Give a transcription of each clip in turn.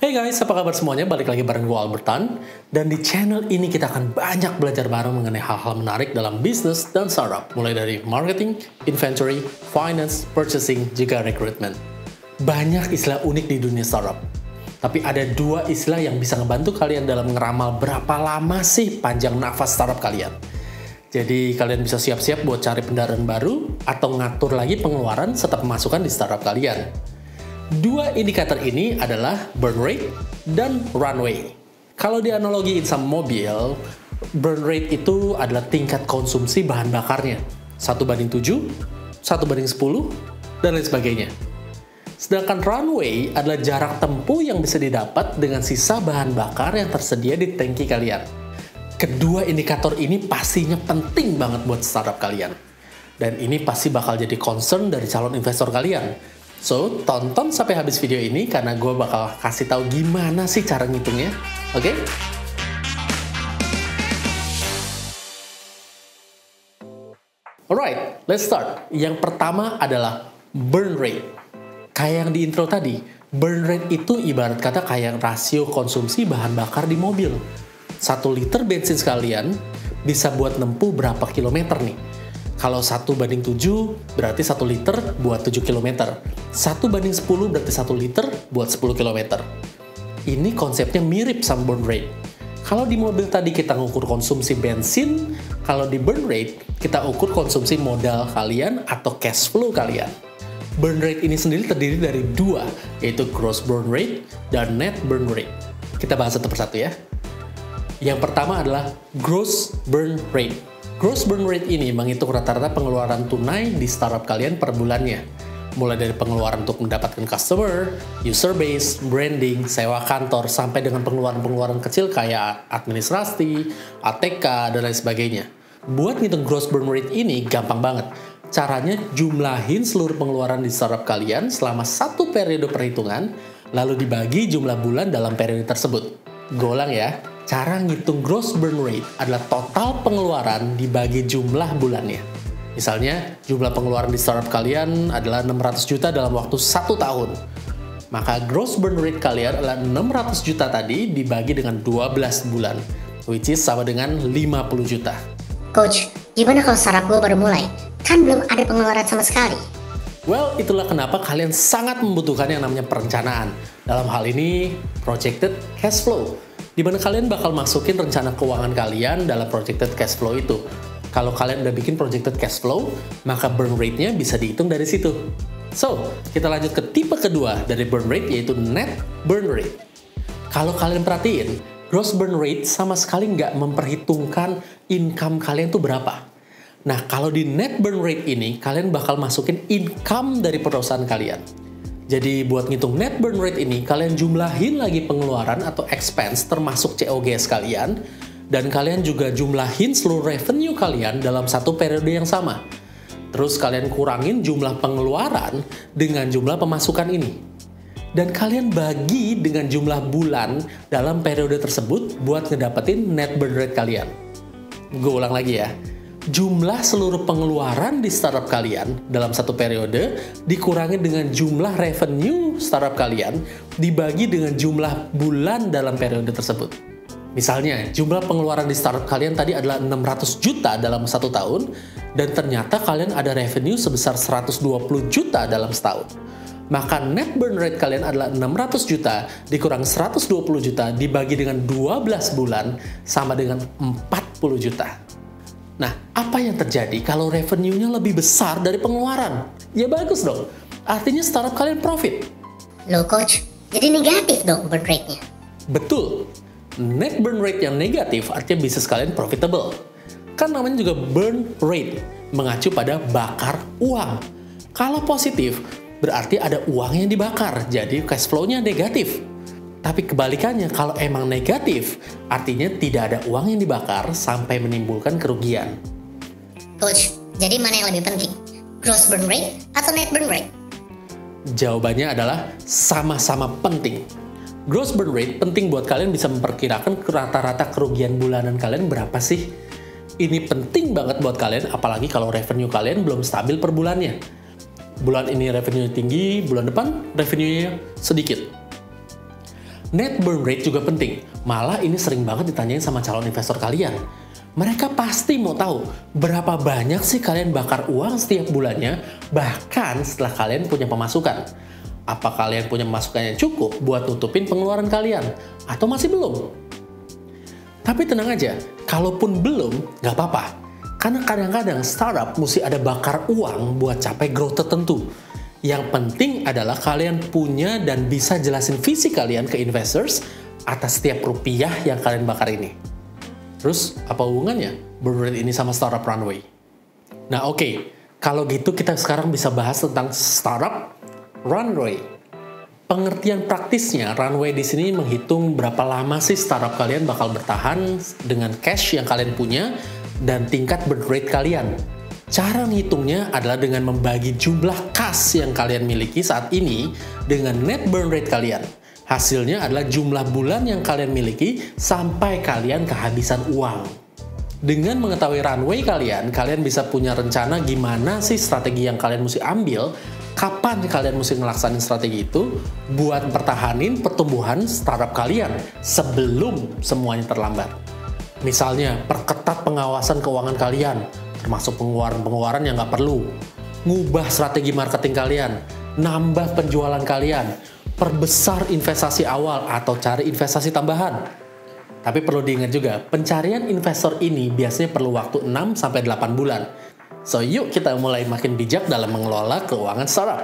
Hey guys, apa kabar semuanya? Balik lagi bareng gue Albert Tan. Dan di channel ini kita akan banyak belajar bareng mengenai hal-hal menarik dalam bisnis dan startup. Mulai dari marketing, inventory, finance, purchasing, juga recruitment. Banyak istilah unik di dunia startup. Tapi ada dua istilah yang bisa ngebantu kalian dalam ngeramal berapa lama sih panjang nafas startup kalian. Jadi kalian bisa siap-siap buat cari pendanaan baru atau ngatur lagi pengeluaran serta pemasukan di startup kalian. Dua indikator ini adalah burn rate dan runway. Kalau dianalogiin sama mobil, burn rate itu adalah tingkat konsumsi bahan bakarnya. 1/7, 1/10, dan lain sebagainya. Sedangkan runway adalah jarak tempuh yang bisa didapat dengan sisa bahan bakar yang tersedia di tangki kalian. Kedua indikator ini pastinya penting banget buat startup kalian. Dan ini pasti bakal jadi concern dari calon investor kalian. So, tonton sampai habis video ini karena gue bakal kasih tahu gimana sih cara ngitungnya. Oke? Alright, let's start. Yang pertama adalah burn rate. Kayak yang di intro tadi, burn rate itu ibarat kata kayak rasio konsumsi bahan bakar di mobil. 1 liter bensin sekalian bisa buat nempuh berapa kilometer nih? Kalau 1/7 berarti 1 liter buat 7 km. 1/10 berarti 1 liter buat 10 km. Ini konsepnya mirip sama burn rate. Kalau di mobil tadi kita ngukur konsumsi bensin, kalau di burn rate kita ukur konsumsi modal kalian atau cash flow kalian. Burn rate ini sendiri terdiri dari dua, yaitu gross burn rate dan net burn rate. Kita bahas satu persatu ya. Yang pertama adalah gross burn rate. Gross burn rate ini menghitung rata-rata pengeluaran tunai di startup kalian per bulannya. Mulai dari pengeluaran untuk mendapatkan customer, user base, branding, sewa kantor, sampai dengan pengeluaran-pengeluaran kecil kayak administrasi, ATK, dan lain sebagainya. Buat ngitung gross burn rate ini gampang banget. Caranya jumlahin seluruh pengeluaran di startup kalian selama satu periode perhitungan, lalu dibagi jumlah bulan dalam periode tersebut. Gue ulang ya. Cara ngitung gross burn rate adalah total pengeluaran dibagi jumlah bulannya. Misalnya, jumlah pengeluaran di startup kalian adalah 600 juta dalam waktu 1 tahun. Maka gross burn rate kalian adalah 600 juta tadi dibagi dengan 12 bulan, which is sama dengan 50 juta. Coach, gimana kalau startup gue baru mulai? Kan belum ada pengeluaran sama sekali. Well, itulah kenapa kalian sangat membutuhkan yang namanya perencanaan. Dalam hal ini, projected cash flow. Di mana kalian bakal masukin rencana keuangan kalian dalam projected cash flow itu. Kalau kalian udah bikin projected cash flow, maka burn rate-nya bisa dihitung dari situ. So, kita lanjut ke tipe kedua dari burn rate, yaitu net burn rate. Kalau kalian perhatiin, gross burn rate sama sekali nggak memperhitungkan income kalian tuh berapa. Nah, kalau di net burn rate ini, kalian bakal masukin income dari perusahaan kalian. Jadi buat ngitung net burn rate ini, kalian jumlahin lagi pengeluaran atau expense termasuk COGS kalian, dan kalian juga jumlahin seluruh revenue kalian dalam satu periode yang sama. Terus kalian kurangin jumlah pengeluaran dengan jumlah pemasukan ini. Dan kalian bagi dengan jumlah bulan dalam periode tersebut buat ngedapetin net burn rate kalian. Gue ulang lagi ya. Jumlah seluruh pengeluaran di startup kalian dalam satu periode dikurangi dengan jumlah revenue startup kalian dibagi dengan jumlah bulan dalam periode tersebut. Misalnya, jumlah pengeluaran di startup kalian tadi adalah 600 juta dalam 1 tahun, dan ternyata kalian ada revenue sebesar 120 juta dalam setahun. Maka net burn rate kalian adalah 600 juta dikurang 120 juta dibagi dengan 12 bulan sama dengan 40 juta. Nah, apa yang terjadi kalau revenue-nya lebih besar dari pengeluaran? Ya bagus dong, artinya startup kalian profit. Loh coach, jadi negatif dong burn rate-nya. Betul, net burn rate yang negatif artinya bisnis kalian profitable. Kan namanya juga burn rate, mengacu pada bakar uang. Kalau positif, berarti ada uang yang dibakar, jadi cash flow-nya negatif. Tapi kebalikannya, kalau emang negatif, artinya tidak ada uang yang dibakar sampai menimbulkan kerugian. Coach, jadi mana yang lebih penting? Gross burn rate atau net burn rate? Jawabannya adalah sama-sama penting. Gross burn rate penting buat kalian bisa memperkirakan rata-rata kerugian bulanan kalian berapa sih. Ini penting banget buat kalian, apalagi kalau revenue kalian belum stabil per bulannya. Bulan ini revenue tinggi, bulan depan revenue-nya sedikit. Net burn rate juga penting. Malah ini sering banget ditanyain sama calon investor kalian. Mereka pasti mau tahu berapa banyak sih kalian bakar uang setiap bulannya, bahkan setelah kalian punya pemasukan. Apa kalian punya pemasukan yang cukup buat nutupin pengeluaran kalian? Atau masih belum? Tapi tenang aja, kalaupun belum, nggak apa-apa. Karena kadang-kadang startup mesti ada bakar uang buat capai growth tertentu. Yang penting adalah kalian punya dan bisa jelasin visi kalian ke investors atas setiap rupiah yang kalian bakar ini. Terus, apa hubungannya burn rate ini sama startup runway? Nah oke, kalau gitu kita sekarang bisa bahas tentang startup runway. Pengertian praktisnya, runway di sini menghitung berapa lama sih startup kalian bakal bertahan dengan cash yang kalian punya dan tingkat burn rate kalian. Cara menghitungnya adalah dengan membagi jumlah kas yang kalian miliki saat ini dengan net burn rate kalian. Hasilnya adalah jumlah bulan yang kalian miliki sampai kalian kehabisan uang. Dengan mengetahui runway kalian bisa punya rencana gimana sih strategi yang kalian mesti ambil, kapan kalian mesti ngelaksanain strategi itu buat pertahanin pertumbuhan startup kalian sebelum semuanya terlambat. Misalnya, perketat pengawasan keuangan kalian, termasuk pengeluaran-pengeluaran yang nggak perlu, ngubah strategi marketing kalian, nambah penjualan kalian, perbesar investasi awal atau cari investasi tambahan. Tapi perlu diingat juga, pencarian investor ini biasanya perlu waktu 6-8 bulan. So yuk kita mulai makin bijak dalam mengelola keuangan startup.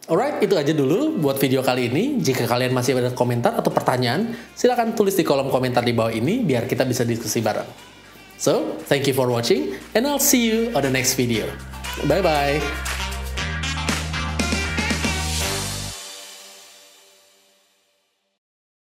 Alright, itu aja dulu buat video kali ini. Jika kalian masih ada komentar atau pertanyaan, silahkan tulis di kolom komentar di bawah ini biar kita bisa diskusi bareng. So, thank you for watching and I'll see you on the next video. Bye-bye.